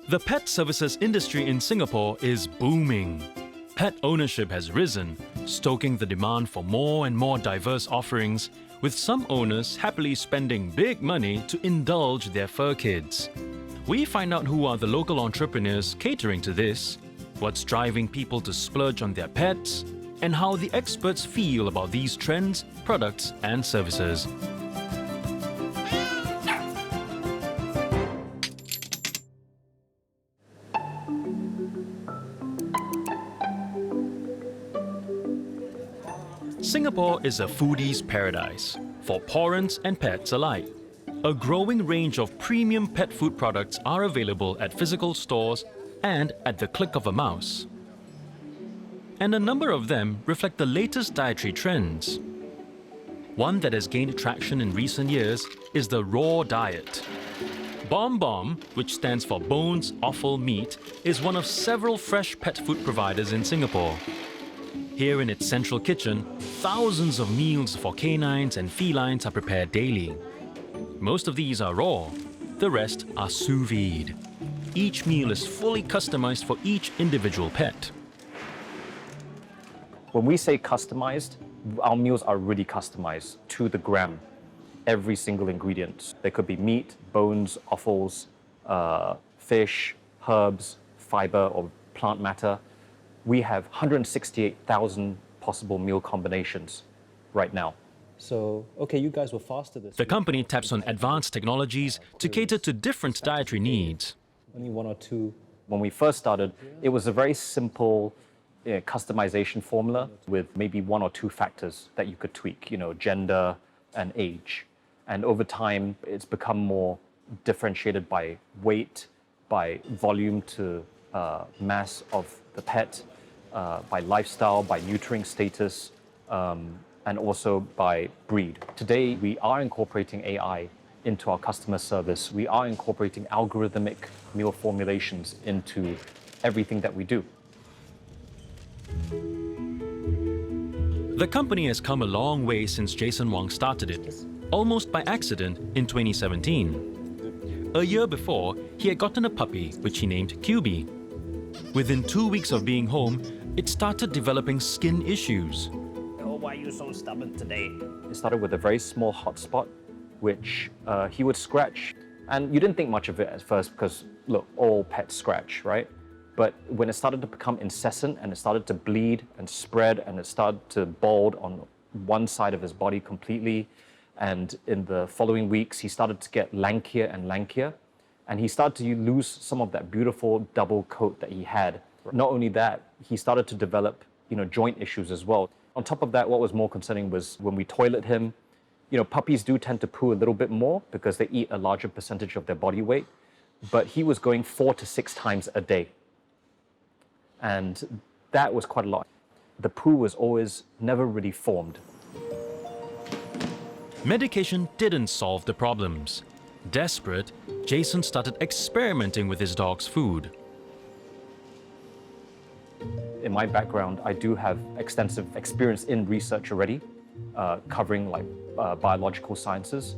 The pet services industry in Singapore is booming. Pet ownership has risen, stoking the demand for more and more diverse offerings, with some owners happily spending big money to indulge their fur kids. We find out who are the local entrepreneurs catering to this, what's driving people to splurge on their pets, and how the experts feel about these trends, products, and services. Singapore is a foodie's paradise for Pawrents and pets alike. A growing range of premium pet food products are available at physical stores and at the click of a mouse. And a number of them reflect the latest dietary trends. One that has gained traction in recent years is the raw diet. BOM, which stands for Bones, Offal, Meat, is one of several fresh pet food providers in Singapore. Here in its central kitchen, thousands of meals for canines and felines are prepared daily. Most of these are raw, the rest are sous vide. Each meal is fully customized for each individual pet. When we say customized, our meals are really customized to the gram. Every single ingredient. There could be meat, bones, offals, fish, herbs, fiber or plant matter. We have 168,000 possible meal combinations right now. So, okay, you guys were faster this The week. company taps on advanced technologies to cater to different dietary needs. Only one or two. When we first started, it was a very simple customization formula with maybe one or two factors that you could tweak, gender and age. And over time, it's become more differentiated by weight, by volume to mass of the pet, by lifestyle, by neutering status, and also by breed. Today, we are incorporating AI into our customer service. We are incorporating algorithmic meal formulations into everything that we do. The company has come a long way since Jason Wong started it, almost by accident in 2017. A year before, he had gotten a puppy, which he named QB. Within 2 weeks of being home, it started developing skin issues. Oh, why are you so stubborn today? It started with a very small hot spot, which he would scratch. And you didn't think much of it at first because, look, all pets scratch, right? But when it started to become incessant and it started to bleed and spread and it started to bald on one side of his body completely, and in the following weeks, he started to get lankier and lankier, and he started to lose some of that beautiful double coat that he had. Not only that, he started to develop, joint issues as well. On top of that, what was more concerning was when we toilet him, puppies do tend to poo a little bit more because they eat a larger percentage of their body weight, but he was going 4 to 6 times a day. And that was quite a lot. The poo was always never really formed. Medication didn't solve the problems. Desperate, Jason started experimenting with his dog's food. In my background, I do have extensive experience in research already, covering biological sciences.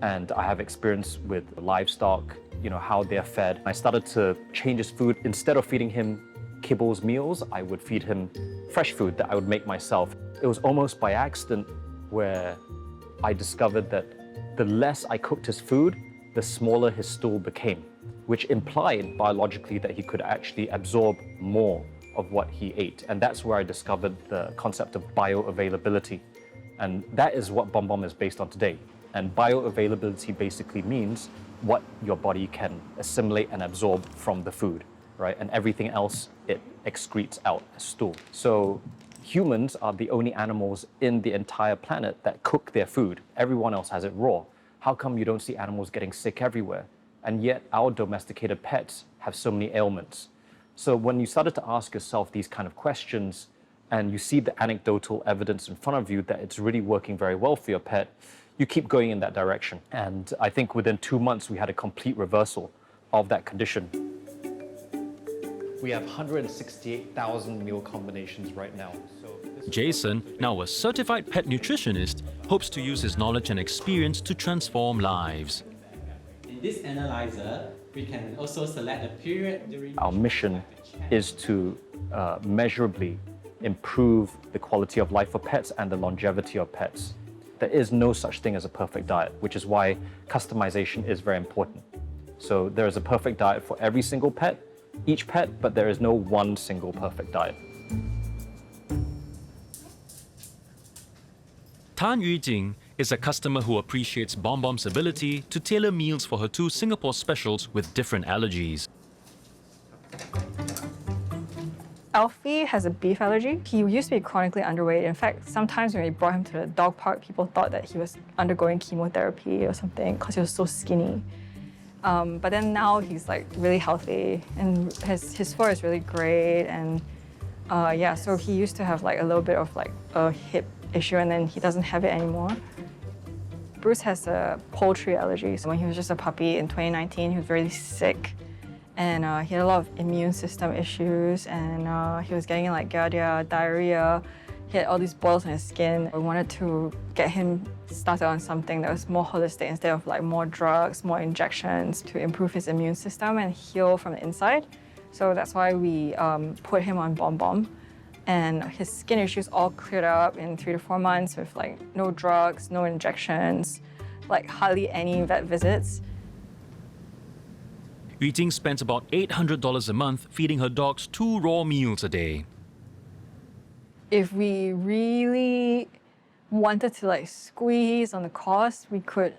And I have experience with livestock, how they're fed. I started to change his food. Instead of feeding him kibbles meals, I would feed him fresh food that I would make myself. It was almost by accident where I discovered that the less I cooked his food, the smaller his stool became, which implied biologically that he could actually absorb more of what he ate. And that's where I discovered the concept of bioavailability. And that is what BOM is based on today. And bioavailability basically means what your body can assimilate and absorb from the food, right? And everything else, it excretes out as stool. So humans are the only animals in the entire planet that cook their food. Everyone else has it raw. How come you don't see animals getting sick everywhere? And yet our domesticated pets have so many ailments. So when you started to ask yourself these kind of questions and you see the anecdotal evidence in front of you that it's really working very well for your pet, you keep going in that direction. And I think within 2 months, we had a complete reversal of that condition. We have 168,000 meal combinations right now. Jason, now a certified pet nutritionist, hopes to use his knowledge and experience to transform lives. in this analyzer, we can also select a period during Our mission is to measurably improve the quality of life for pets and the longevity of pets. There is no such thing as a perfect diet, which is why customization is very important. So there is a perfect diet for every single pet, each pet, but there is no one single perfect diet. Tan Yujing is a customer who appreciates BomBom's ability to tailor meals for her two Singapore specials with different allergies. Alfie has a beef allergy. He used to be chronically underweight. In fact, sometimes when we brought him to the dog park, people thought that he was undergoing chemotherapy or something because he was so skinny. But then now he's like really healthy and his fur is really great. And yeah, so he used to have like a little bit of like a hip issue and then he doesn't have it anymore. Bruce has a poultry allergy. So when he was just a puppy in 2019, he was really sick. And he had a lot of immune system issues and he was getting like giardia, diarrhea. He had all these boils on his skin. We wanted to get him started on something that was more holistic instead of like more drugs, more injections to improve his immune system and heal from the inside. So that's why we put him on BomBom. And his skin issues all cleared up in 3 to 4 months with like no drugs, no injections, like hardly any vet visits. Yujing spends about $800 a month feeding her dogs 2 raw meals a day. If we really wanted to like squeeze on the cost, we could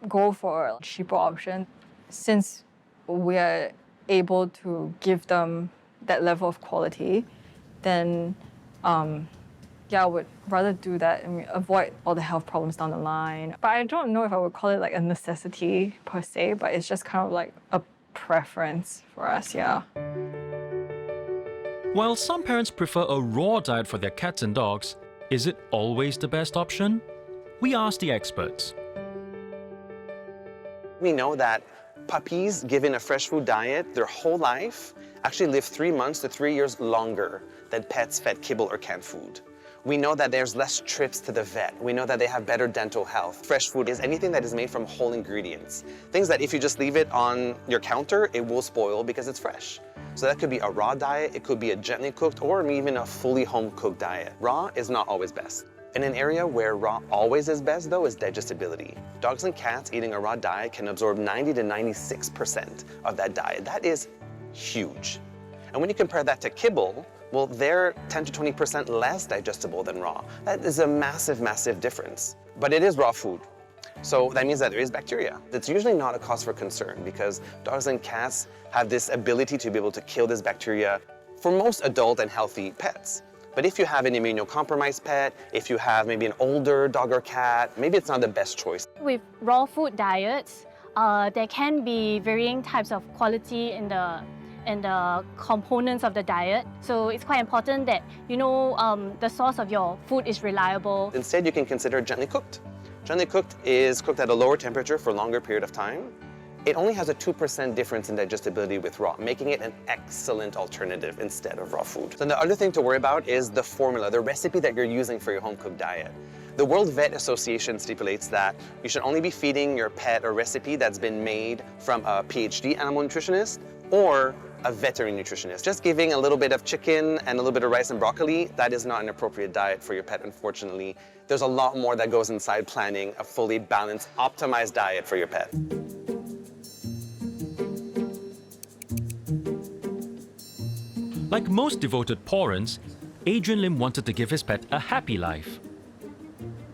go for a cheaper option. Since we are able to give them that level of quality, then yeah, I would rather do that and avoid all the health problems down the line. But I don't know if I would call it like a necessity per se, but it's just kind of like a preference for us, yeah. While some parents prefer a raw diet for their cats and dogs, is it always the best option? We asked the experts. We know that puppies given a fresh food diet their whole life actually live 3 months to 3 years longer than pets fed kibble or canned food. We know that there's less trips to the vet. We know that they have better dental health. Fresh food is anything that is made from whole ingredients. Things that if you just leave it on your counter, it will spoil because it's fresh. So that could be a raw diet, it could be a gently cooked, or even a fully home-cooked diet. Raw is not always best. In an area where raw always is best, though, is digestibility. Dogs and cats eating a raw diet can absorb 90 to 96% of that diet. That is huge. And when you compare that to kibble, well, they're 10 to 20% less digestible than raw. That is a massive, massive difference. But it is raw food. So that means that there is bacteria. It's usually not a cause for concern because dogs and cats have this ability to be able to kill this bacteria for most adult and healthy pets. But if you have an immunocompromised pet, if you have maybe an older dog or cat, maybe it's not the best choice. With raw food diets, there can be varying types of quality in the components of the diet. So it's quite important that you know the source of your food is reliable. Instead, you can consider gently cooked. Gently cooked is cooked at a lower temperature for a longer period of time. It only has a 2% difference in digestibility with raw, making it an excellent alternative instead of raw food. Then the other thing to worry about is the formula, the recipe that you're using for your home-cooked diet. The World Vet Association stipulates that you should only be feeding your pet a recipe that's been made from a PhD animal nutritionist or a veterinary nutritionist. Just giving a little bit of chicken and a little bit of rice and broccoli, that is not an appropriate diet for your pet, unfortunately. There's a lot more that goes inside planning a fully balanced, optimized diet for your pet. Like most devoted Pawrents, Adrian Lim wanted to give his pet a happy life.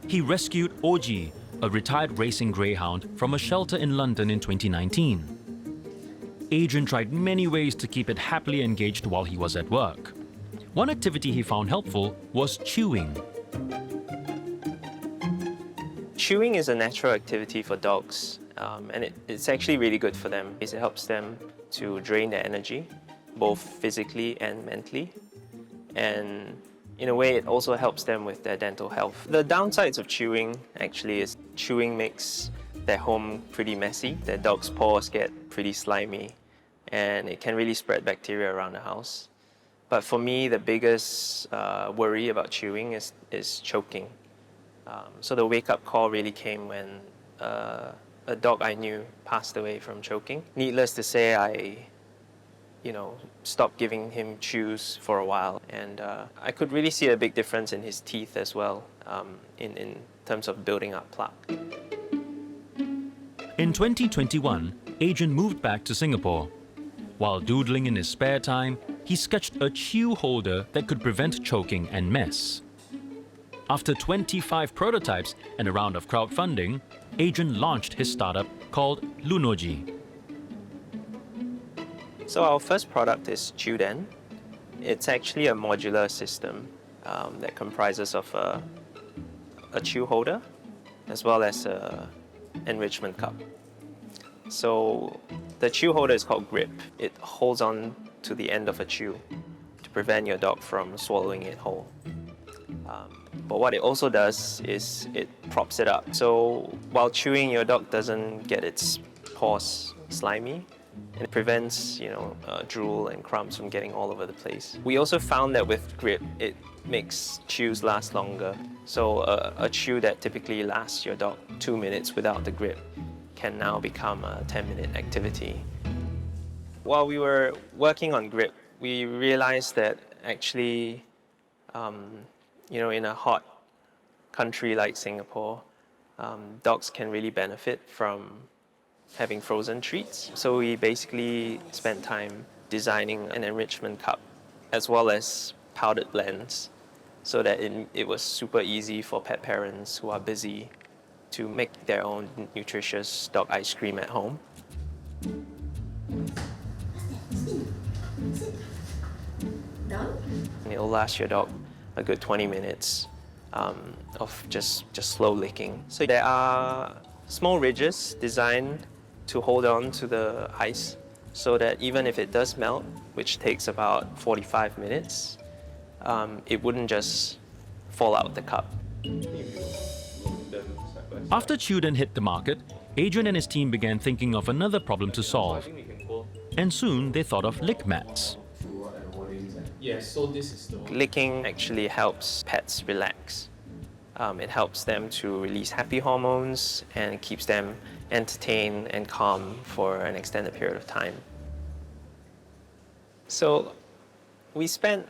He rescued OG, a retired racing greyhound, from a shelter in London in 2019. Adrian tried many ways to keep it happily engaged while he was at work. One activity he found helpful was chewing. Chewing is a natural activity for dogs, and it's actually really good for them. It helps them to drain their energy, both physically and mentally. And in a way, it also helps them with their dental health. The downsides of chewing actually is chewing makes their home pretty messy. Their dog's paws get pretty slimy, and it can really spread bacteria around the house. But for me, the biggest worry about chewing is choking. So the wake-up call really came when a a dog I knew passed away from choking. Needless to say, I stopped giving him chews for a while, and I could really see a big difference in his teeth as well, in terms of building up plaque. In 2021, Adrian moved back to Singapore. While doodling in his spare time, he sketched a chew holder that could prevent choking and mess. After 25 prototypes and a round of crowdfunding, Adrian launched his startup called Lunoji. So our first product is Chewden. It's actually a modular system that comprises of a chew holder as well as a enrichment cup. So the chew holder is called grip. It holds on to the end of a chew to prevent your dog from swallowing it whole. But what it also does is it props it up. So while chewing, your dog doesn't get its paws slimy. It prevents, drool and crumbs from getting all over the place. We also found that with grip, it makes chews last longer. So a chew that typically lasts your dog 2 minutes without the grip can now become a 10-minute activity. While we were working on grip, we realized that actually, in a hot country like Singapore, dogs can really benefit from having frozen treats. So we basically spent time designing an enrichment cup as well as powdered blends so that it was super easy for pet parents who are busy to make their own nutritious dog ice cream at home. And it'll last your dog a good 20 minutes of just slow licking. So there are small ridges designed to hold on to the ice so that even if it does melt, which takes about 45 minutes, it wouldn't just fall out the cup. After Chewden hit the market, Adrian and his team began thinking of another problem to solve. And soon they thought of lick mats. Licking actually helps pets relax. It helps them to release happy hormones and it keeps them entertained and calm for an extended period of time. So we spent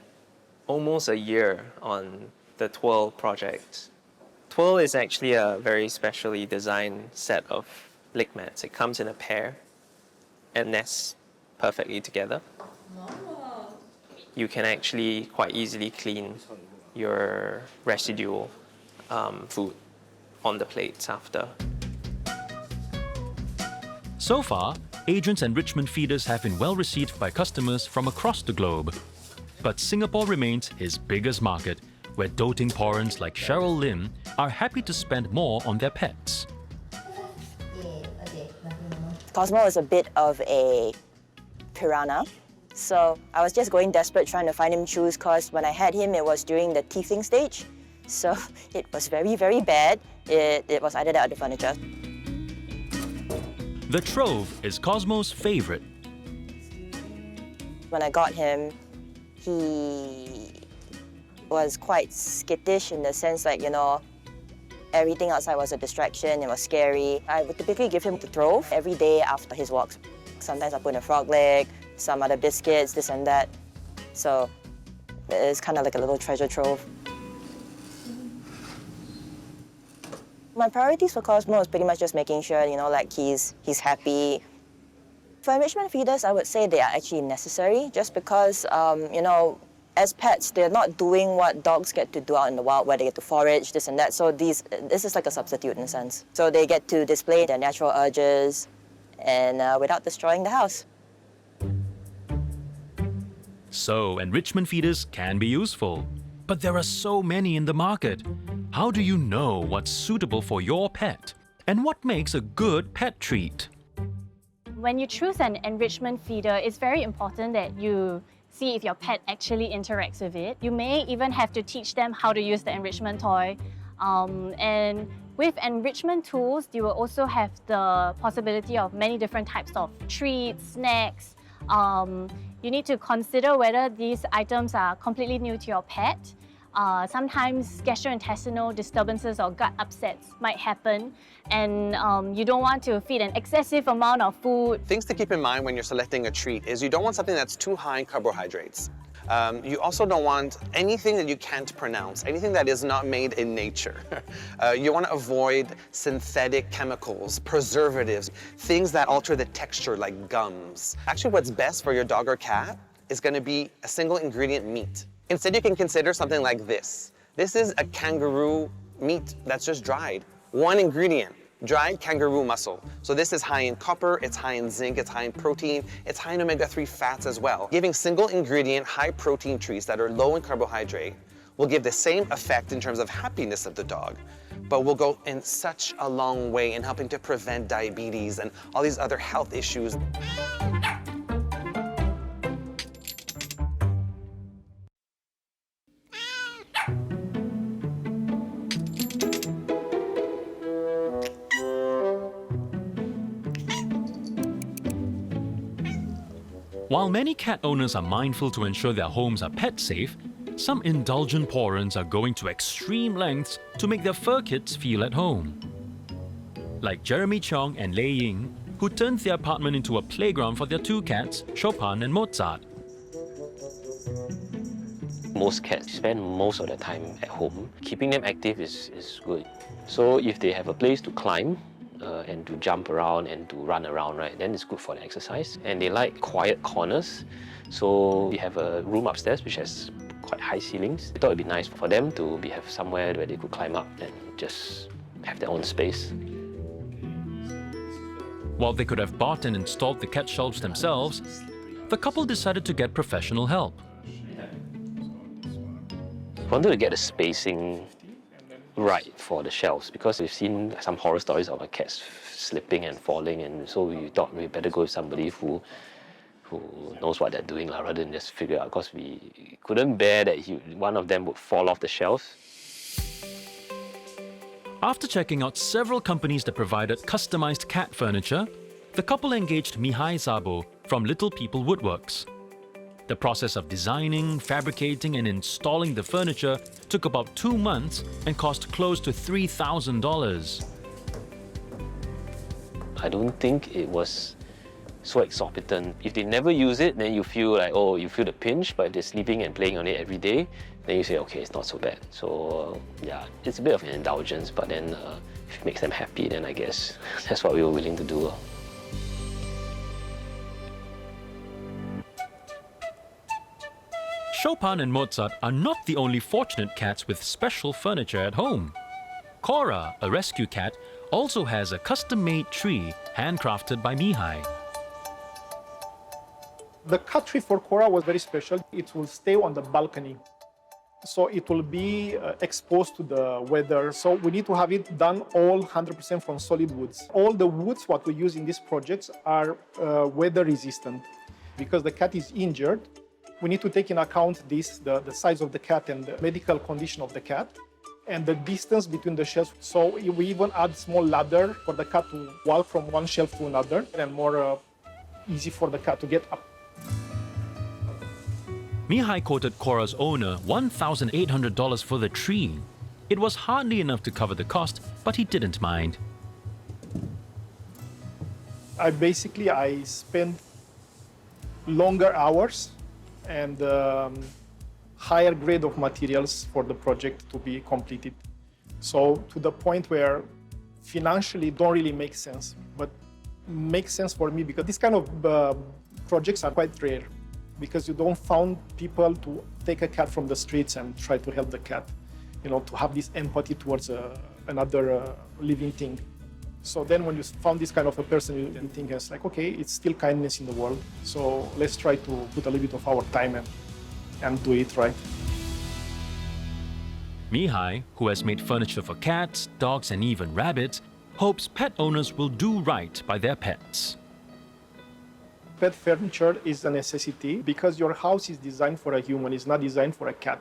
almost a year on the Twirl project. Twirl is actually a very specially designed set of lick mats. It comes in a pair and nests perfectly together. You can actually quite easily clean your residual food on the plates after. So far, Adrian's enrichment feeders have been well received by customers from across the globe. But Singapore remains his biggest market, where doting Pawrents like Cheryl Lim are happy to spend more on their pets. Cosmo is a bit of a piranha, so I was just going desperate trying to find him chews because when I had him, it was during the teething stage. So it was very, very bad. It was either that or the furniture. The Trove is Cosmo's favorite. When I got him, he was quite skittish in the sense like, everything outside was a distraction, it was scary. I would typically give him the Trove every day after his walks. Sometimes I put in a frog leg, some other biscuits, this and that. So it's kind of like a little treasure trove. My priorities for Cosmo is pretty much just making sure, he's happy. For enrichment feeders, I would say they are actually necessary just because, as pets, they're not doing what dogs get to do out in the wild, where they get to forage, this and that. So this is like a substitute in a sense. So they get to display their natural urges and without destroying the house. So enrichment feeders can be useful, but there are so many in the market. How do you know what's suitable for your pet? And what makes a good pet treat? When you choose an enrichment feeder, it's very important that you see if your pet actually interacts with it. You may even have to teach them how to use the enrichment toy. And with enrichment tools, you will also have the possibility of many different types of treats, snacks. You need to consider whether these items are completely new to your pet. sometimes gastrointestinal disturbances or gut upsets might happen, and you don't want to feed an excessive amount of food. Things to keep in mind when you're selecting a treat is you don't want something that's too high in carbohydrates. You also don't want anything that you can't pronounce, anything that is not made in nature. You want to avoid synthetic chemicals, preservatives, things that alter the texture like gums. Actually, what's best for your dog or cat is going to be a single ingredient meat. Instead, you can consider something like this. This is a kangaroo meat that's just dried. One ingredient. Dried kangaroo muscle. So this is high in copper, it's high in zinc, it's high in protein, it's high in omega-3 fats as well. Giving single ingredient, high protein treats that are low in carbohydrate will give the same effect in terms of happiness of the dog, but will go in such a long way in helping to prevent diabetes and all these other health issues. While many cat owners are mindful to ensure their homes are pet safe, some indulgent Pawrents are going to extreme lengths to make their Furkids feel at home. Like Jeremy Chong and Lei Ying, who turned their apartment into a playground for their two cats, Chopin and Mozart. Most cats spend most of their time at home. Keeping them active is good. So if they have a place to climb, and to jump around and to run around, right, then it's good for the exercise. And they like quiet corners. So we have a room upstairs which has quite high ceilings. I thought it'd be nice for them to have somewhere where they could climb up and just have their own space. While they could have bought and installed the cat shelves themselves, the couple decided to get professional help. Wanted to get the spacing right for the shelves because we've seen some horror stories of our cats slipping and falling, and so we thought we better go with somebody who knows what they're doing rather than just figure out, because we couldn't bear that one of them would fall off the shelves. After checking out several companies that provided customized cat furniture, the couple engaged Mihai Szabo from Little People Woodworks. The process of designing, fabricating and installing the furniture took about 2 months and cost close to $3,000. I don't think it was so exorbitant. If they never use it, then you feel like, oh, you feel the pinch, but if they're sleeping and playing on it every day, then you say, okay, it's not so bad. So yeah, it's a bit of an indulgence, but then if it makes them happy, then I guess that's what we were willing to do. Chopin and Mozart are not the only fortunate cats with special furniture at home. Cora, a rescue cat, also has a custom-made tree handcrafted by Mihai. The cat tree for Cora was very special. It will stay on the balcony, so it will be exposed to the weather. So we need to have it done all 100% from solid woods. All the woods what we use in these projects are weather resistant. Because the cat is injured, we need to take in account this, the size of the cat and the medical condition of the cat, and the distance between the shelves. So we even add small ladder for the cat to walk from one shelf to another, and more easy for the cat to get up. Mihai quoted Cora's owner $1,800 for the tree. It was hardly enough to cover the cost, but he didn't mind. I spent longer hours and higher grade of materials for the project to be completed. So to the point where financially don't really make sense, but makes sense for me because this kind of projects are quite rare, because you don't find people to take a cat from the streets and try to help the cat, to have this empathy towards another living thing. So then when you found this kind of a person, you think it's like, okay, it's still kindness in the world. So let's try to put a little bit of our time and do it right. Mihai, who has made furniture for cats, dogs and even rabbits, hopes pet owners will do right by their pets. Pet furniture is a necessity because your house is designed for a human, it's not designed for a cat.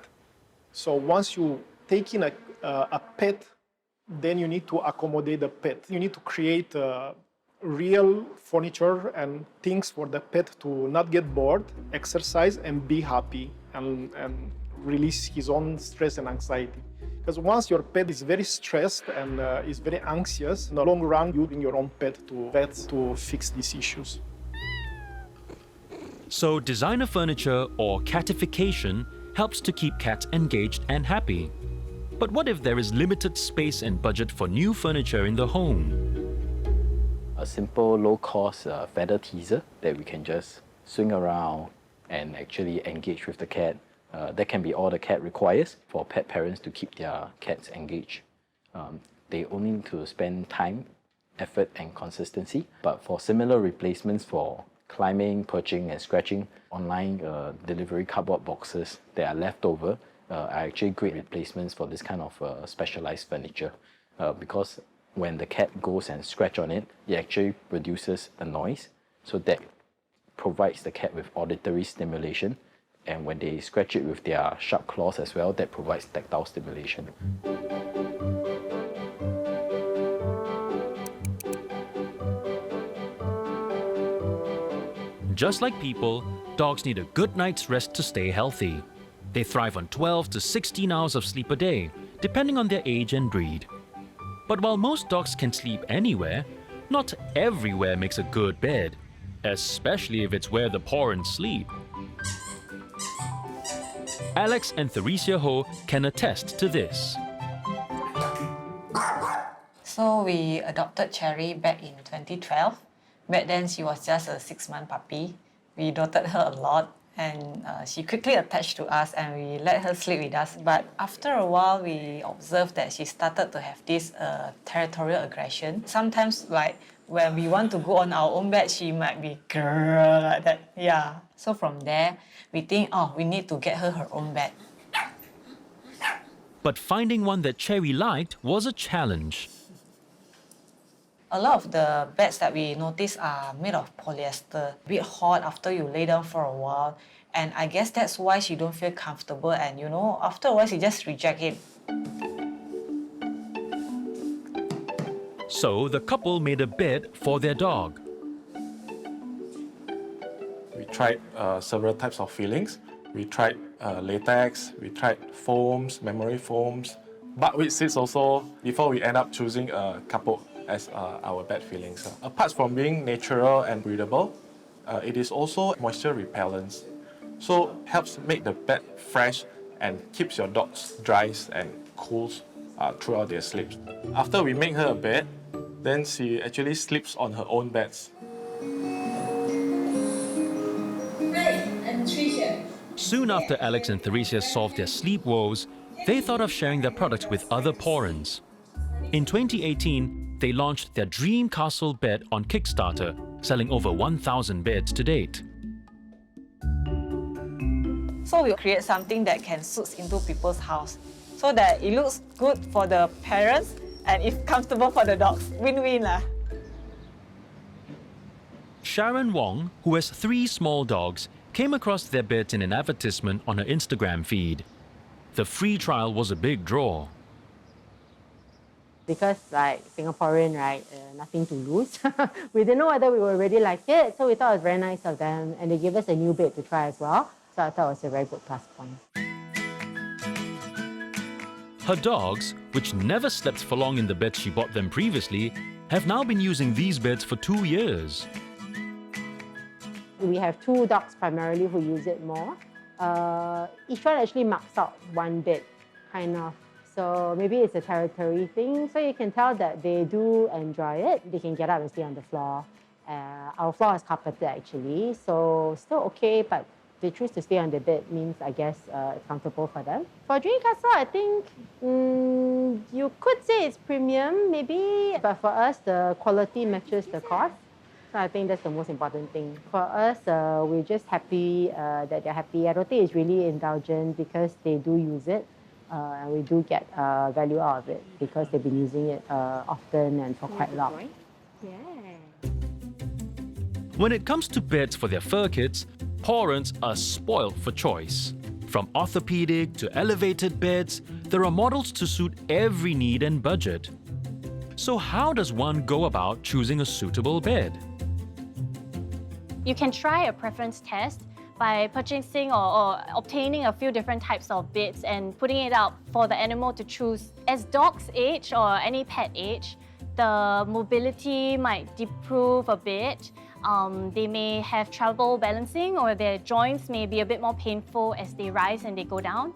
So once you take in a pet, then you need to accommodate the pet. You need to create real furniture and things for the pet to not get bored, exercise and be happy and release his own stress and anxiety. Because once your pet is very stressed and is very anxious, in the long run, you bring your own pet to vets to fix these issues. So designer furniture or catification helps to keep cats engaged and happy. But what if there is limited space and budget for new furniture in the home? A simple low-cost feather teaser that we can just swing around and actually engage with the cat. That can be all the cat requires for pet parents to keep their cats engaged. They only need to spend time, effort and consistency. But for similar replacements for climbing, perching and scratching, online delivery cardboard boxes that are left over are actually great replacements for this kind of specialized furniture. Because when the cat goes and scratch on it, it actually produces a noise. So that provides the cat with auditory stimulation. And when they scratch it with their sharp claws as well, that provides tactile stimulation. Just like people, dogs need a good night's rest to stay healthy. They thrive on 12 to 16 hours of sleep a day, depending on their age and breed. But while most dogs can sleep anywhere, not everywhere makes a good bed, especially if it's where the Pawrents sleep. Alex and Theresia Ho can attest to this. So we adopted Cherry back in 2012. Back then she was just a 6-month puppy. We doted her a lot and she quickly attached to us and we let her sleep with us. But after a while we observed that she started to have this territorial aggression. Sometimes like when we want to go on our own bed, she might be grrr like that. Yeah. So from there, we think, oh, we need to get her own bed. But finding one that Cherry liked was a challenge. A lot of the beds that we notice are made of polyester, a bit hot after you lay down for a while. And I guess that's why she don't feel comfortable and you know, after a while she just rejects it. So the couple made a bed for their dog. We tried several types of fillings. We tried latex, we tried foams, memory foams, buckwheat seeds also, before we end up choosing kapok as our bed fillings. Apart from being natural and breathable, it is also moisture repellent. So helps make the bed fresh and keeps your dogs dry and cool throughout their sleep. After we make her a bed, then she actually sleeps on her own beds. Soon after Alex and Theresia solved their sleep woes, they thought of sharing their products with other Pawrents. In 2018, they launched their Dream Castle bed on Kickstarter, selling over 1,000 beds to date. So we'll create something that can suit into people's house so that it looks good for the parents and it's comfortable for the dogs. Win-win lah. Sharon Wong, who has 3 small dogs, came across their beds in an advertisement on her Instagram feed. The free trial was a big draw. Because like Singaporean, right, nothing to lose. We didn't know whether we would really like it, so we thought it was very nice of them and they gave us a new bed to try as well. So I thought it was a very good plus point. Her dogs, which never slept for long in the bed she bought them previously, have now been using these beds for 2 years. We have 2 dogs primarily who use it more. Each one actually marks out one bed, kind of. So maybe it's a territory thing. So you can tell that they do enjoy it. They can get up and stay on the floor. Our floor is carpeted actually, so still okay, but they choose to stay on the bed means, I guess, it's comfortable for them. For Dream Castle, I think you could say it's premium, maybe, but for us, the quality matches the cost. So I think that's the most important thing. For us, we're just happy that they're happy. I don't think it's really indulgent because they do use it. And we do get value out of it because they've been using it often and for quite long. Yeah. When it comes to beds for their Furkids, Pawrents are spoiled for choice. From orthopedic to elevated beds, there are models to suit every need and budget. So how does one go about choosing a suitable bed? You can try a preference test by purchasing or obtaining a few different types of bits and putting it out for the animal to choose. As dogs age or any pet age, the mobility might deprove a bit. They may have trouble balancing, or their joints may be a bit more painful as they rise and they go down.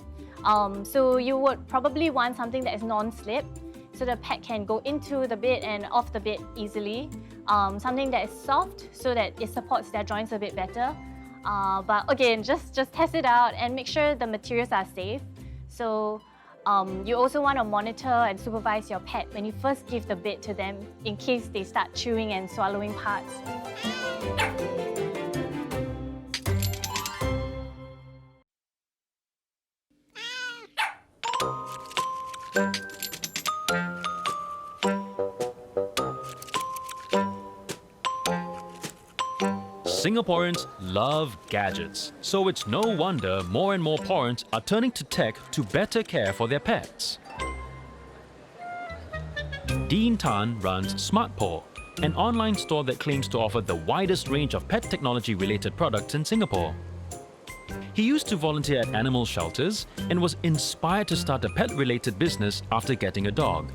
So you would probably want something that is non-slip, so the pet can go into the bit and off the bit easily. Something that is soft so that it supports their joints a bit better. But again, just test it out and make sure the materials are safe. So you also want to monitor and supervise your pet when you first give the bit to them in case they start chewing and swallowing parts. Singaporeans love gadgets, so it's no wonder more and more Pawrents are turning to tech to better care for their pets. Dean Tan runs SmartPaw, an online store that claims to offer the widest range of pet technology-related products in Singapore. He used to volunteer at animal shelters and was inspired to start a pet-related business after getting a dog.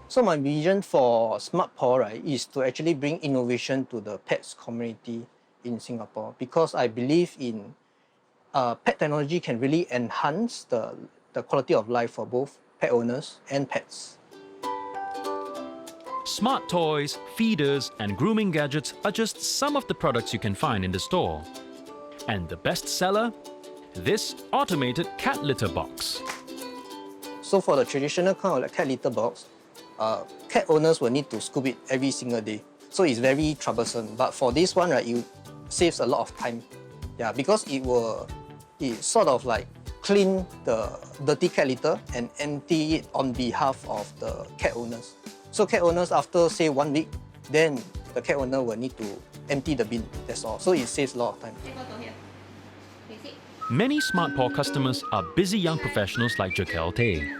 So my vision for SmartPaw, right, is to actually bring innovation to the pets community in Singapore, because I believe in pet technology can really enhance the quality of life for both pet owners and pets. Smart toys, feeders, and grooming gadgets are just some of the products you can find in the store. And the best seller? This automated cat litter box. So for the traditional kind of like cat litter box, cat owners will need to scoop it every single day. So it's very troublesome. But for this one, right, it saves a lot of time. Yeah, because it sort of like clean the dirty cat litter and empty it on behalf of the cat owners. So cat owners, after say 1 week, then the cat owner will need to empty the bin, that's all. So it saves a lot of time. Many SmartPaw customers are busy young professionals like Jaquel Tay.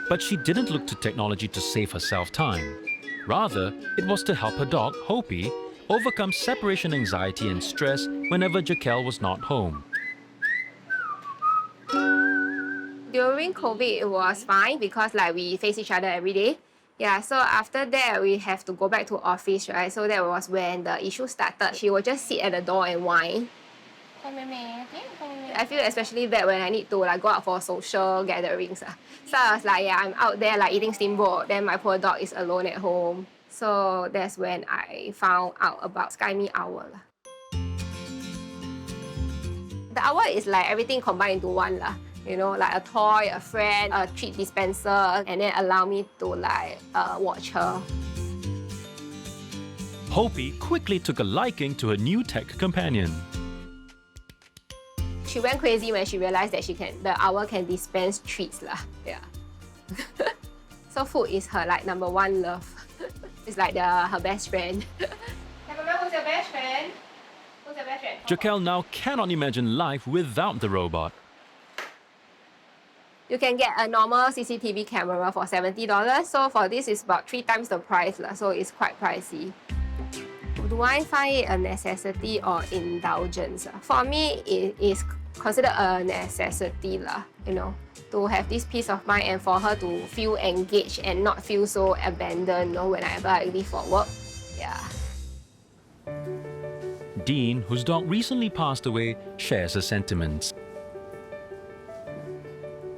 But she didn't look to technology to save herself time. Rather, it was to help her dog, Hopi, overcome separation anxiety and stress whenever Jaquel was not home. During COVID, it was fine because like we face each other every day. Yeah, so after that, we have to go back to office, right? So that was when the issue started. She would just sit at the door and whine. I feel especially bad when I need to like go out for social gatherings. So I was like, yeah, I'm out there like eating steamboat, then my poor dog is alone at home. So that's when I found out about SkyMe Owl. The owl is like everything combined into one. You know, like a toy, a friend, a treat dispenser, and then allow me to like watch her. Hopi quickly took a liking to her new tech companion. She went crazy when she realized that the owl can dispense treats lah. Yeah. So food is her like #1 love. It's like her best friend. Who's your best friend? Who's your best friend? Jaquel now cannot imagine life without the robot. You can get a normal CCTV camera for $70. So for this, it's about 3 times the price lah. So it's quite pricey. Do I find it a necessity or indulgence? For me, it is considered a necessity lah, you know, to have this peace of mind and for her to feel engaged and not feel so abandoned, you know, whenever I leave for work. Yeah. Dean, whose dog recently passed away, shares her sentiments.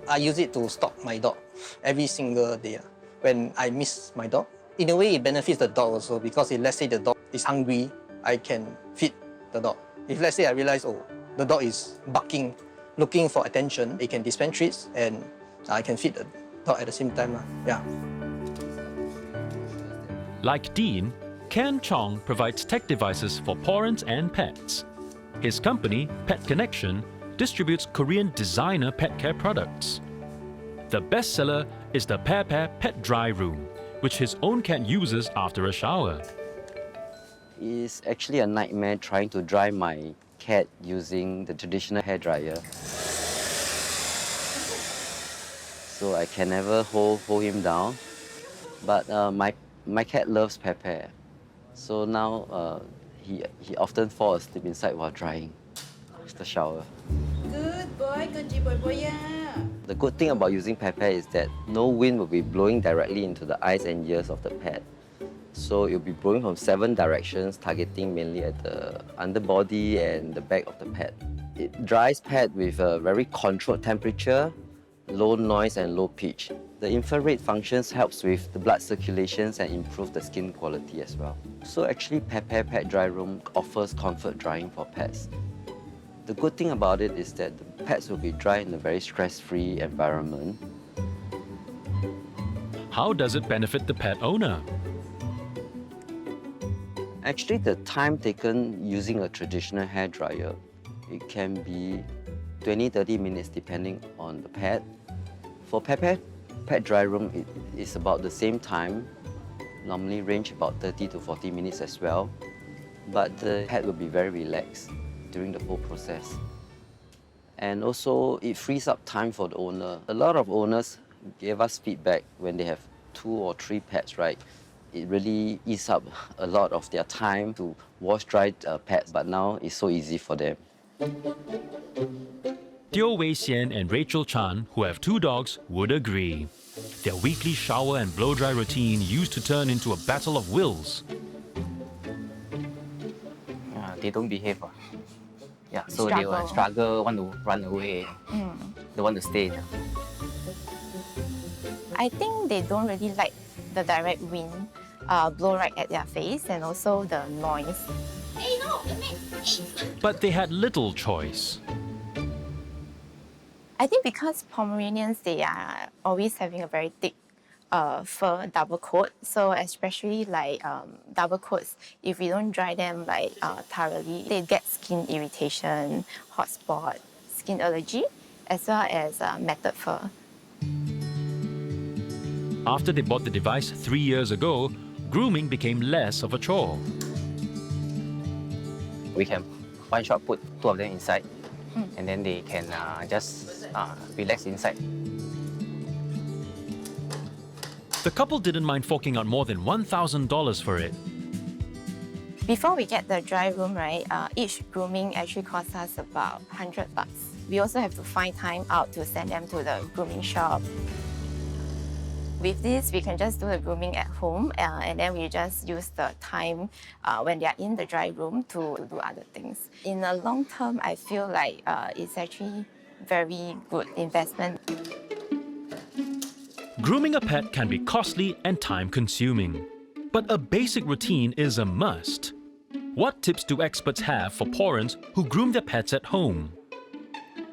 I use it to stalk my dog every single day. When I miss my dog, in a way it benefits the dog also, because if let's say the dog is hungry, I can feed the dog. If let's say I realize, oh, the dog is barking, looking for attention, it can dispense treats and I can feed the dog at the same time. Yeah. Like Dean, Ken Chong provides tech devices for Pawrents and pets. His company, Pet Connection, distributes Korean designer pet care products. The bestseller is the Pear Pet Dry Room, which his own cat uses after a shower. It's actually a nightmare trying to dry my cat using the traditional hairdryer. So I can never hold him down. But my cat loves Pepe. So now he often falls asleep inside while drying. It's the shower. Good boy, good boy, yeah. The good thing about using pet is that no wind will be blowing directly into the eyes and ears of the pet. So it will be blowing from 7 directions, targeting mainly at the underbody and the back of the pet. It dries pet with a very controlled temperature, low noise and low pitch. The infrared functions helps with the blood circulations and improve the skin quality as well. So actually Pet Dry Room offers comfort drying for pets. The good thing about it is that the pets will be dry in a very stress-free environment. How does it benefit the pet owner? Actually, the time taken using a traditional hairdryer, it can be 20-30 minutes depending on the pet. For Pet Dry Room, it is about the same time, normally range about 30 to 40 minutes as well. But the pet will be very relaxed during the whole process. And also, it frees up time for the owner. A lot of owners gave us feedback when they have 2 or 3 pets, right? It really eats up a lot of their time to wash dry pets, but now it's so easy for them. Teo Wei Xian and Rachel Chan, who have 2 dogs, would agree. Their weekly shower and blow-dry routine used to turn into a battle of wills. They don't behave. Yeah, so they will struggle, want to run away, they want to stay. I think they don't really like the direct wind blow right at their face and also the noise. Hey, no, But they had little choice. I think because Pomeranians, they are always having a very thick fur double coat. So especially like double coats, if we don't dry them like thoroughly, they get skin irritation, hot spot, skin allergy, as well as matted fur. After they bought the device 3 years ago, grooming became less of a chore. We can one shot put 2 of them inside, and then they can just relax inside. The couple didn't mind forking out more than $1,000 for it. Before we get the dry room, right, each grooming actually costs us about $100. We also have to find time out to send them to the grooming shop. With this, we can just do the grooming at home and then we just use the time when they are in the dry room to do other things. In the long term, I feel like it's actually very good investment. Grooming a pet can be costly and time-consuming, but a basic routine is a must. What tips do experts have for Pawrents who groom their pets at home?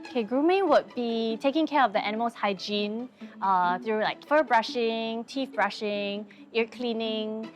Okay, grooming would be taking care of the animal's hygiene through like fur brushing, teeth brushing, ear cleaning,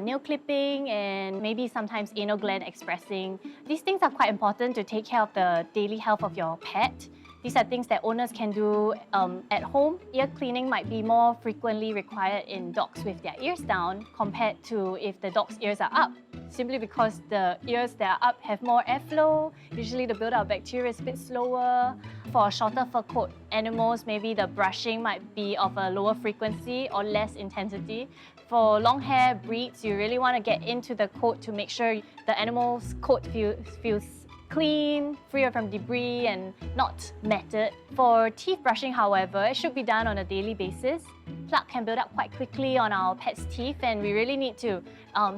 nail clipping, and maybe sometimes anal gland expressing. These things are quite important to take care of the daily health of your pet. These are things that owners can do at home. Ear cleaning might be more frequently required in dogs with their ears down compared to if the dog's ears are up, simply because the ears that are up have more airflow. Usually the build-up of bacteria is a bit slower. For shorter fur coat animals, maybe the brushing might be of a lower frequency or less intensity. For long hair breeds, you really want to get into the coat to make sure the animal's coat feels clean, free from debris and not matted. For teeth brushing, however, it should be done on a daily basis. Plaque can build up quite quickly on our pets' teeth and we really need to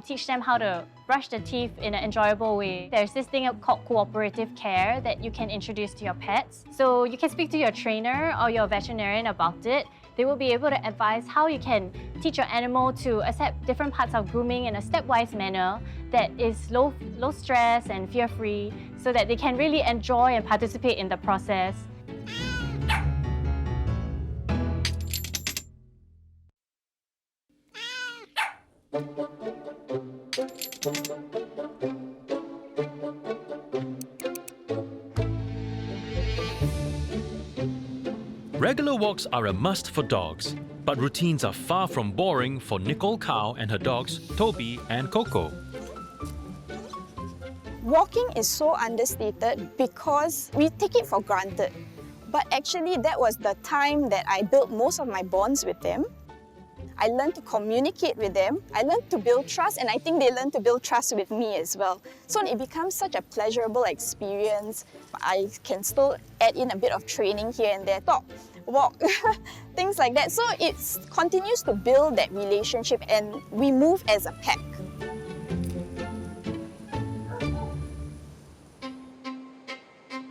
teach them how to brush the teeth in an enjoyable way. There's this thing called cooperative care that you can introduce to your pets. So you can speak to your trainer or your veterinarian about it. They will be able to advise how you can teach your animal to accept different parts of grooming in a stepwise manner that is low stress and fear-free so that they can really enjoy and participate in the process. Regular walks are a must for dogs, but routines are far from boring for Nicole Cow and her dogs, Toby and Coco. Walking is so understated because we take it for granted. But actually, that was the time that I built most of my bonds with them. I learned to communicate with them, I learned to build trust, and I think they learned to build trust with me as well. So it becomes such a pleasurable experience. I can still add in a bit of training here and there, talk, walk, things like that. So it continues to build that relationship and we move as a pack.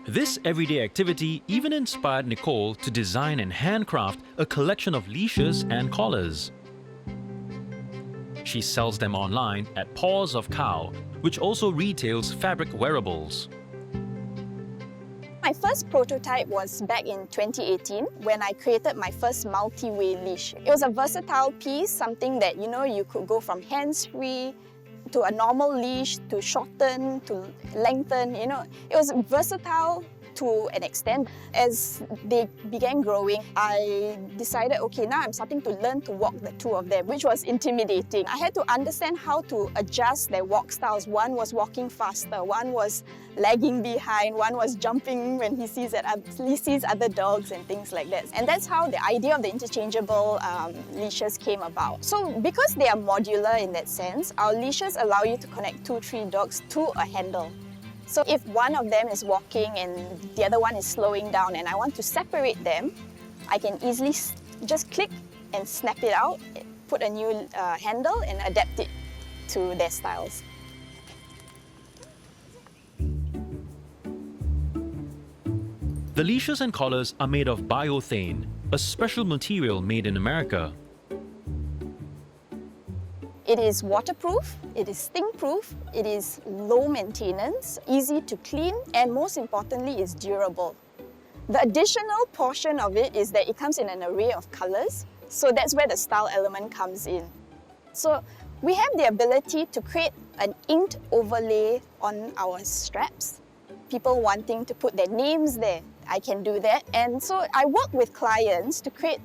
This everyday activity even inspired Nicole to design and handcraft a collection of leashes and collars. She sells them online at Paws of Cow, which also retails fabric wearables. My first prototype was back in 2018 when I created my first multi-way leash. It was a versatile piece, something that you could go from hands-free to a normal leash, to shorten, to lengthen, It was versatile to an extent. As they began growing, I decided, okay, now I'm starting to learn to walk the two of them, which was intimidating. I had to understand how to adjust their walk styles. One was walking faster, one was lagging behind, one was jumping when he sees other dogs and things like that. And that's how the idea of the interchangeable leashes came about. So because they are modular in that sense, our leashes allow you to connect 2-3 dogs to a handle. So if one of them is walking and the other one is slowing down and I want to separate them, I can easily just click and snap it out, put a new handle and adapt it to their styles. The leashes and collars are made of biothane, a special material made in America. It is waterproof, it is sting-proof, it is low maintenance, easy to clean, and most importantly, is durable. The additional portion of it is that it comes in an array of colors, so that's where the style element comes in. So we have the ability to create an inked overlay on our straps. People wanting to put their names there, I can do that. And so I work with clients to create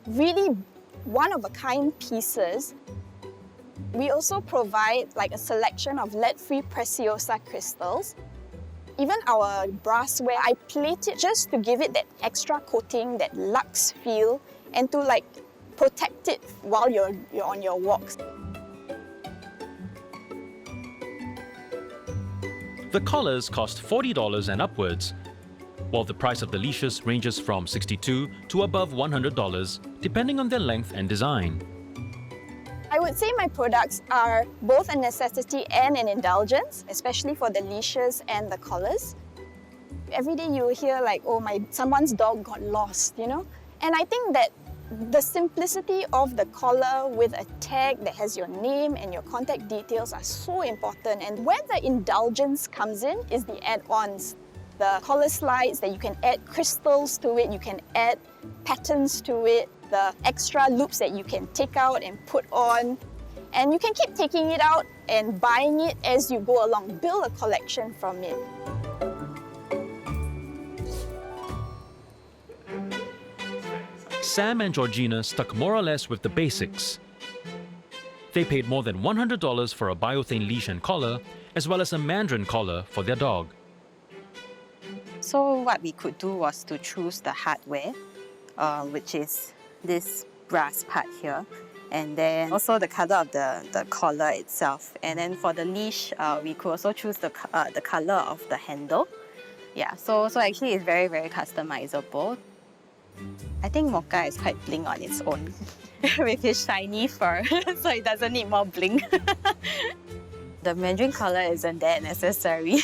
really one-of-a-kind pieces. We also provide a selection of lead-free Preciosa crystals. Even our brassware, I plate it just to give it that extra coating, that luxe feel, and to protect it while you're on your walks. The collars cost $40 and upwards, while the price of the leashes ranges from $62 to above $100, depending on their length and design. I would say my products are both a necessity and an indulgence, especially for the leashes and the collars. Every day you hear someone's dog got lost, And I think that the simplicity of the collar with a tag that has your name and your contact details are so important. And where the indulgence comes in is the add-ons. The collar slides that you can add crystals to it, you can add patterns to it, the extra loops that you can take out and put on. And you can keep taking it out and buying it as you go along. Build a collection from it. Sam and Georgina stuck more or less with the basics. They paid more than $100 for a biothane leash and collar, as well as a mandarin collar for their dog. So what we could do was to choose the hardware, which is this brass part here, and then also the color of the collar itself. And then for the leash, we could also choose the color of the handle. Yeah, so actually it's very, very customizable. I think Mocha is quite bling on its own with his shiny fur, so it doesn't need more bling. The mandarin collar isn't that necessary,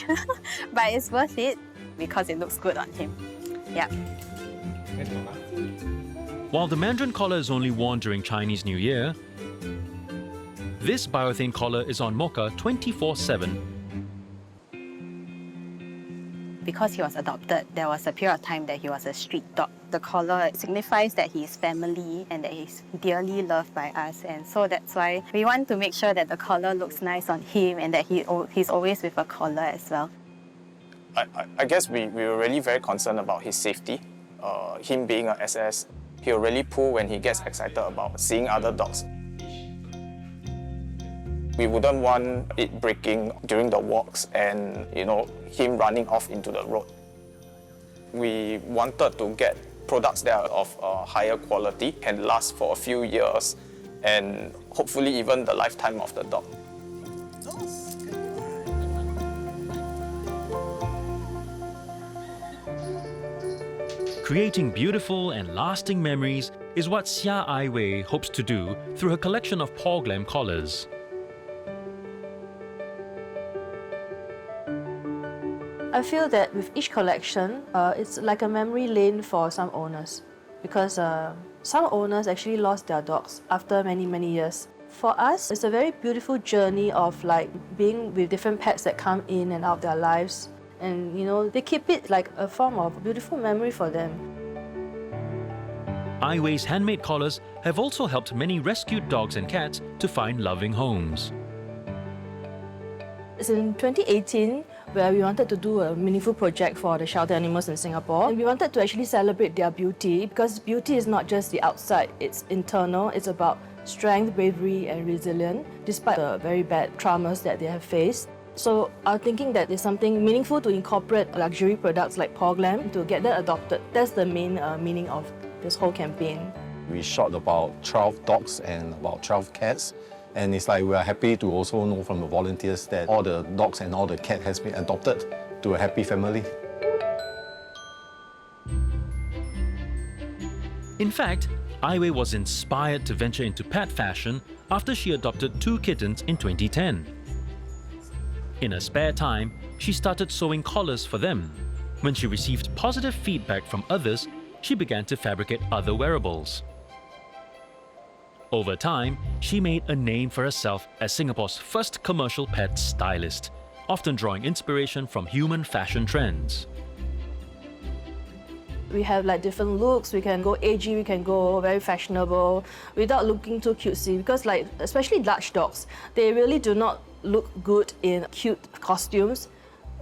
but it's worth it because it looks good on him. Yeah. While the mandarin collar is only worn during Chinese New Year, this biothane collar is on Mocha 24/7. Because he was adopted, there was a period of time that he was a street dog. The collar signifies that he is family and that he's dearly loved by us, and so that's why we want to make sure that the collar looks nice on him and that he's always with a collar as well. I guess we were really very concerned about his safety. Him being an SS, he'll really pull when he gets excited about seeing other dogs. We wouldn't want it breaking during the walks and him running off into the road. We wanted to get products that are of higher quality, can last for a few years, and hopefully even the lifetime of the dog. Creating beautiful and lasting memories is what Xia Ai Wei hopes to do through her collection of Paw Glam collars. I feel that with each collection, it's like a memory lane for some owners, because some owners actually lost their dogs after many years. For us, it's a very beautiful journey of like being with different pets that come in and out of their lives, and you know, they keep it like a form of beautiful memory for them. Ai Wei's handmade collars have also helped many rescued dogs and cats to find loving homes. It's in 2018 where we wanted to do a meaningful project for the shelter animals in Singapore. And we wanted to actually celebrate their beauty, because beauty is not just the outside, it's internal. It's about strength, bravery and resilience despite the very bad traumas that they have faced. So I'm thinking that there's something meaningful to incorporate luxury products like Paw Glam to get that adopted. That's the main meaning of this whole campaign. We shot about 12 dogs and about 12 cats. And it's like we are happy to also know from the volunteers that all the dogs and all the cat has been adopted to a happy family. In fact, Ai Wei was inspired to venture into pet fashion after she adopted 2 kittens in 2010. In her spare time, she started sewing collars for them. When she received positive feedback from others, she began to fabricate other wearables. Over time, she made a name for herself as Singapore's first commercial pet stylist, often drawing inspiration from human fashion trends. We have like different looks. We can go edgy, we can go very fashionable without looking too cutesy, because like especially large dogs, they really do not look good in cute costumes.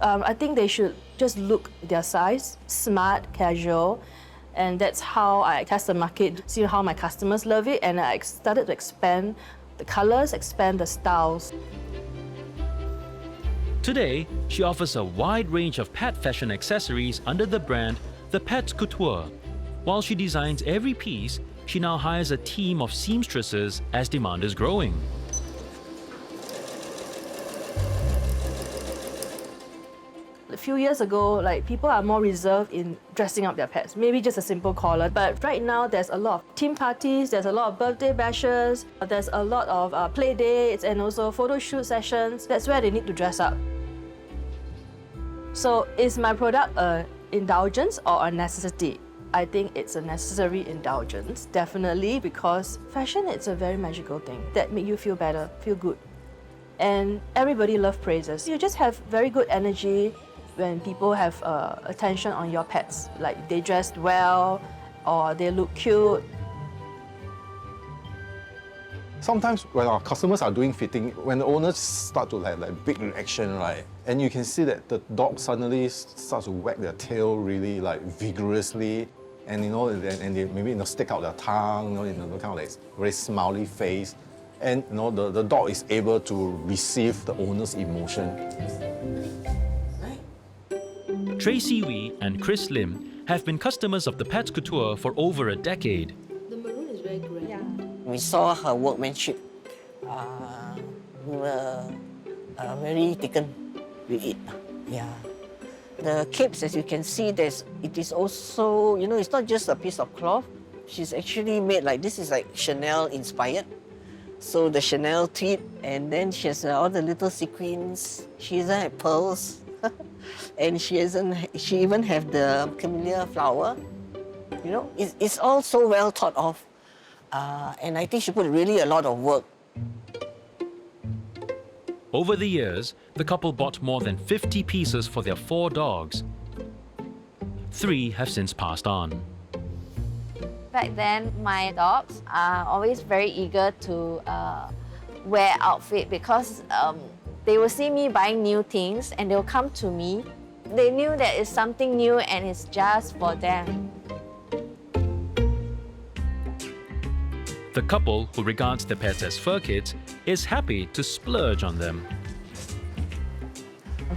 I think they should just look their size, smart, casual. And that's how I test the market, see how my customers love it, and I started to expand the colors, expand the styles. Today, she offers a wide range of pet fashion accessories under the brand The Pet Couture. While she designs every piece, she now hires a team of seamstresses as demand is growing. A few years ago, like people are more reserved in dressing up their pets, maybe just a simple collar. But right now, there's a lot of team parties, there's a lot of birthday bashes, there's a lot of play dates and also photo shoot sessions. That's where they need to dress up. So is my product an indulgence or a necessity? I think it's a necessary indulgence, definitely, because fashion is a very magical thing that makes you feel better, feel good. And everybody loves praises. You just have very good energy when people have attention on your pets, like they dressed well or they look cute. Sometimes when our customers are doing fitting, when the owners start to have like big reaction, right? And you can see that the dog suddenly starts to wag their tail really like vigorously, and you know, and they maybe stick out their tongue, kind of like very smiley face, and you know the dog is able to receive the owner's emotion. Tracy Wee and Chris Lim have been customers of the Pet Couture for over a decade. The maroon is very great. Yeah. We saw her workmanship. We were very taken with it. Yeah. The capes, as you can see, it is also, you know, it's not just a piece of cloth. She's actually made like, this is like Chanel inspired. So the Chanel tweed, and then she has all the little sequins. She even had pearls. And she even have the camellia flower. You know, it's all so well thought of. And I think she put really a lot of work. Over the years, the couple bought more than 50 pieces for their 4 dogs. 3 have since passed on. Back then, my dogs are always very eager to wear outfit because they will see me buying new things and they'll come to me. They knew that it's something new and it's just for them. The couple, who regards their pets as Furkids, is happy to splurge on them.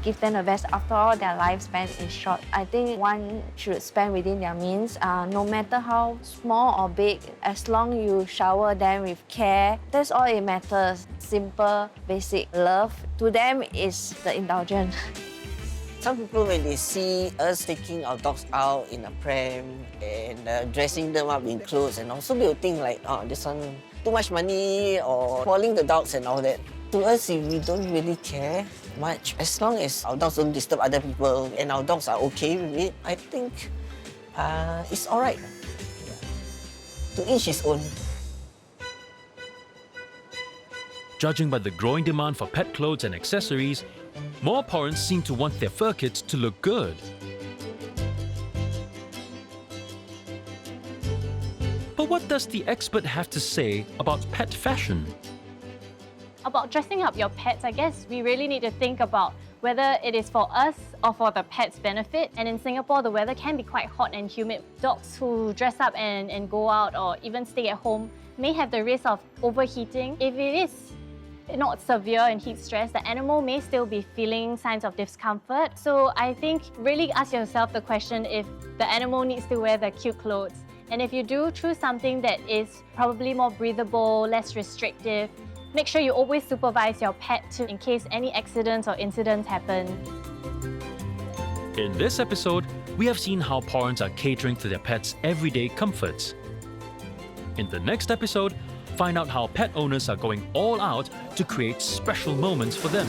give them the best. After all, their lifespan is short. I think one should spend within their means, no matter how small or big, as long you shower them with care, that's all it matters. Simple, basic love. To them is the indulgent. Some people, when they see us taking our dogs out in a pram and dressing them up in clothes and also they will think like, oh, this one too much money or spoiling the dogs and all that. To us, we don't really care much. As long as our dogs don't disturb other people and our dogs are okay with it, I think it's all right. To each his own. Judging by the growing demand for pet clothes and accessories, more parents seem to want their Furkids to look good. But what does the expert have to say about pet fashion? About dressing up your pets, I guess we really need to think about whether it is for us or for the pet's benefit. And in Singapore, the weather can be quite hot and humid. Dogs who dress up and go out or even stay at home may have the risk of overheating. If it is not severe and heat stress, the animal may still be feeling signs of discomfort. So I think really ask yourself the question if the animal needs to wear the cute clothes. And if you do, choose something that is probably more breathable, less restrictive. Make sure you always supervise your pet too in case any accidents or incidents happen. In this episode, we have seen how parents are catering to their pets' everyday comforts. In the next episode, find out how pet owners are going all out to create special moments for them.